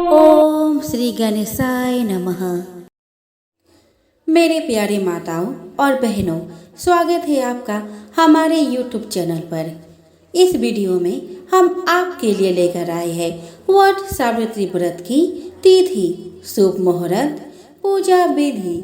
ओम श्री गणेशाय नमः। मेरे प्यारे माताओं और बहनों, स्वागत है आपका हमारे YouTube चैनल पर। इस वीडियो में हम आपके लिए लेकर आए हैं वट सावित्री व्रत की तिथि, शुभ मुहूर्त, पूजा विधि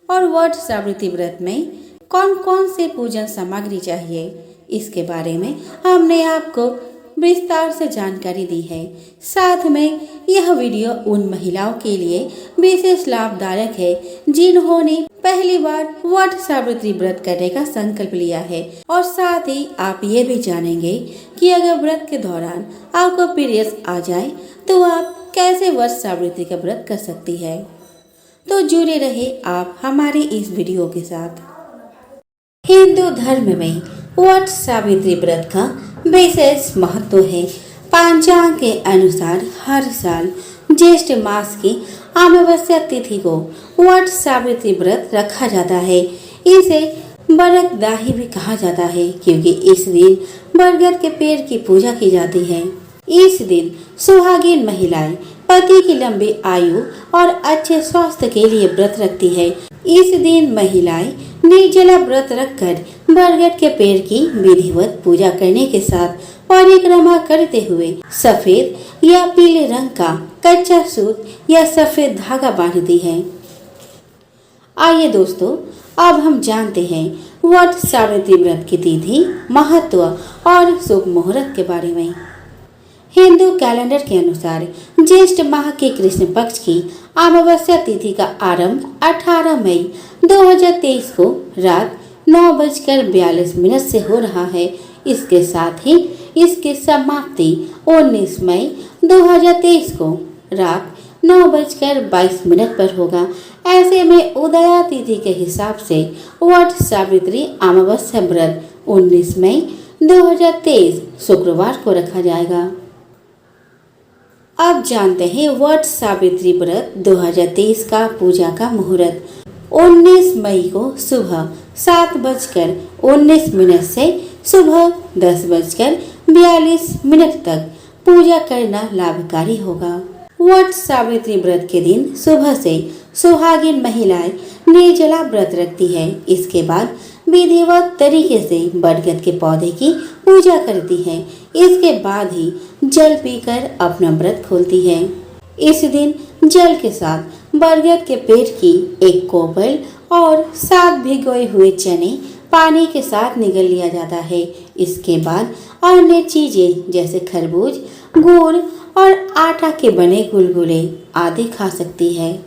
और वट सावित्री व्रत में कौन कौन से पूजन सामग्री चाहिए, इसके बारे में हमने आपको विस्तार से जानकारी दी है। साथ में यह वीडियो उन महिलाओं के लिए विशेष लाभदायक है जिन्होंने पहली बार वट सावित्री व्रत करने का संकल्प लिया है, और साथ ही आप ये भी जानेंगे कि अगर व्रत के दौरान आपको पीरियड्स आ जाए तो आप कैसे वट सावित्री का व्रत कर सकती है। तो जुड़े रहे आप हमारे इस वीडियो के साथ। हिंदू धर्म में वट सावित्री व्रत का विशेष महत्व है। पंचांग के अनुसार हर साल ज्येष्ठ मास की अमावस्या तिथि को वट सावित्री व्रत रखा जाता है। इसे बरकदाही भी कहा जाता है क्योंकि इस दिन बरगद के पेड़ की पूजा की जाती है। इस दिन सुहागिन महिलाएं पति की लंबी आयु और अच्छे स्वास्थ्य के लिए व्रत रखती है। इस दिन महिलाएं निर्जला व्रत रखकर बरगद के पेड़ की विधिवत पूजा करने के साथ परिक्रमा करते हुए सफेद या पीले रंग का कच्चा सूत या सफेद धागा बांधती है। आइए दोस्तों, अब हम जानते हैं वट सावित्री व्रत की तिथि, महत्व और शुभ मुहूर्त के बारे में। हिंदू कैलेंडर के अनुसार ज्येष्ठ माह के कृष्ण पक्ष की अमावस्या तिथि का आरंभ 18 मई 2023 को रात 9:42 से हो रहा है। इसके साथ ही इसकी समाप्ति 19 मई 2023 को रात 9:22 पर होगा। ऐसे में उदया तिथि के हिसाब से वट सावित्री अमावस्या व्रत 19 मई 2023 शुक्रवार को रखा जाएगा। अब जानते हैं वट सावित्री व्रत 2023 का पूजा का मुहूर्त। 19 मई को सुबह 7:19 से सुबह 10:42 तक पूजा करना लाभकारी होगा। वट सावित्री व्रत के दिन सुबह से सुहागिन महिलाएं निर्जला व्रत रखती है। इसके बाद विधिवत तरीके से बरगद के पौधे की पूजा करती है। इसके बाद ही जल पीकर अपना व्रत खोलती है। इस दिन जल के साथ बरगद के पेड़ की एक कोपल और 7 भिगोए हुए चने पानी के साथ निगल लिया जाता है। इसके बाद अन्य चीजें जैसे खरबूज, गुड़ और आटा के बने गुलगुले आदि खा सकती है।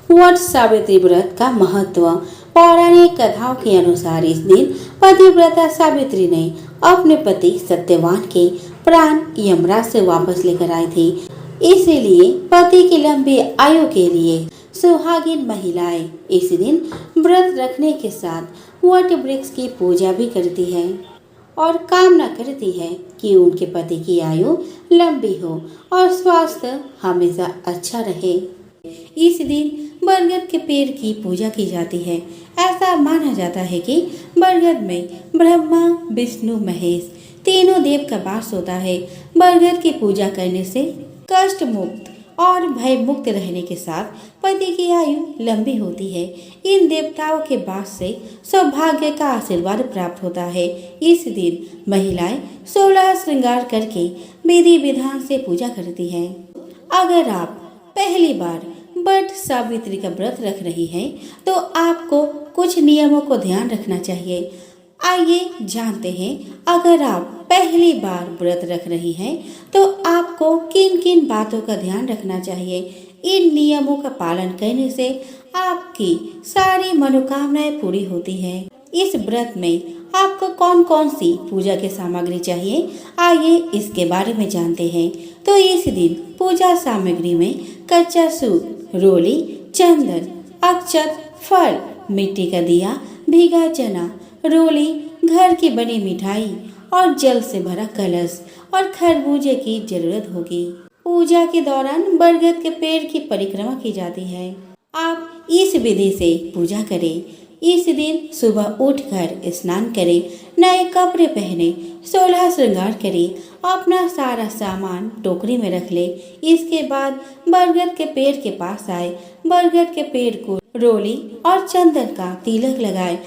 वट सावित्री व्रत का महत्व। पौराणिक कथाओं के अनुसार इस दिन पतिव्रता सावित्री ने अपने पति सत्यवान के प्राण यमराज से वापस लेकर आई थी। इसलिए पति की लंबी आयु के लिए सुहागिन महिलाएं इस दिन व्रत रखने के साथ वट वृक्ष की पूजा भी करती है और कामना करती है कि उनके पति की आयु लंबी हो और स्वास्थ्य हमेशा अच्छा रहे। इस दिन बरगद के पेड़ की पूजा की जाती है। ऐसा माना जाता है कि बरगद में ब्रह्मा, विष्णु, महेश तीनों देव का वास होता है। बरगद की पूजा करने से कष्ट मुक्त और भय मुक्त रहने के साथ पति की आयु लंबी होती है। इन देवताओं के वास से सौभाग्य का आशीर्वाद प्राप्त होता है। इस दिन महिलाएं 16 श्रृंगार करके विधि विधान से पूजा करती हैं। अगर आप पहली बार वट सावित्री का व्रत रख रही हैं तो आपको कुछ नियमों को ध्यान रखना चाहिए। आइए जानते हैं, अगर आप पहली बार व्रत रख रही हैं तो आपको किन किन बातों का ध्यान रखना चाहिए। इन नियमों का पालन करने से आपकी सारी मनोकामनाएं पूरी होती हैं। इस व्रत में आपको कौन कौन सी पूजा की सामग्री चाहिए, आइए इसके बारे में जानते हैं। तो इस दिन पूजा सामग्री में कच्चा सूत, रोली, चंदन, अक्षत, फल, मिट्टी का दिया, भीगा चना, रोली, घर की बनी मिठाई और जल से भरा कलश और खरबूजे की जरूरत होगी। पूजा के दौरान बरगद के पेड़ की परिक्रमा की जाती है। आप इस विधि से पूजा करें। इस दिन सुबह उठकर स्नान करें, नए कपड़े पहने, 16 श्रृंगार करें, अपना सारा सामान टोकरी में रख ले। इसके बाद बरगद के पेड़ के पास आए, बरगद के पेड़ को रोली और चंदन का तिलक लगाए।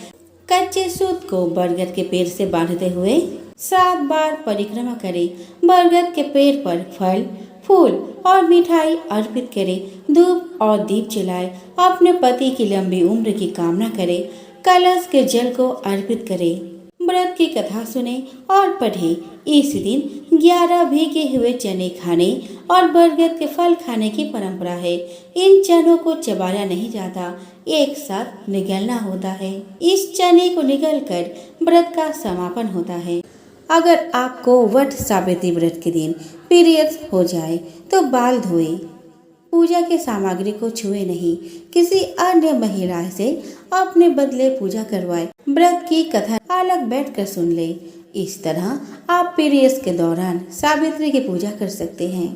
कच्चे सूत को बरगद के पेड़ से बांधते हुए 7 बार परिक्रमा करे। बरगद के पेड़ पर फल, फूल और मिठाई अर्पित करे। धूप और दीप जलाए। अपने पति की लंबी उम्र की कामना करे। कलश के जल को अर्पित करे। व्रत की कथा सुने और पढ़े। इस दिन 11 भीगे हुए चने खाने और बरगद के फल खाने की परंपरा है। इन चनों को चबाया नहीं जाता, एक साथ निगलना होता है। इस चने को निगलकर व्रत का समापन होता है। अगर आपको वट सावित्री व्रत के दिन पीरियड्स हो जाए तो बाल धोए, पूजा के सामग्री को छुए नहीं, किसी अन्य महिला से अपने बदले पूजा करवाए। व्रत की कथा अलग बैठकर सुन ले। इस तरह आप पीरियड्स के दौरान सावित्री की पूजा कर सकते हैं।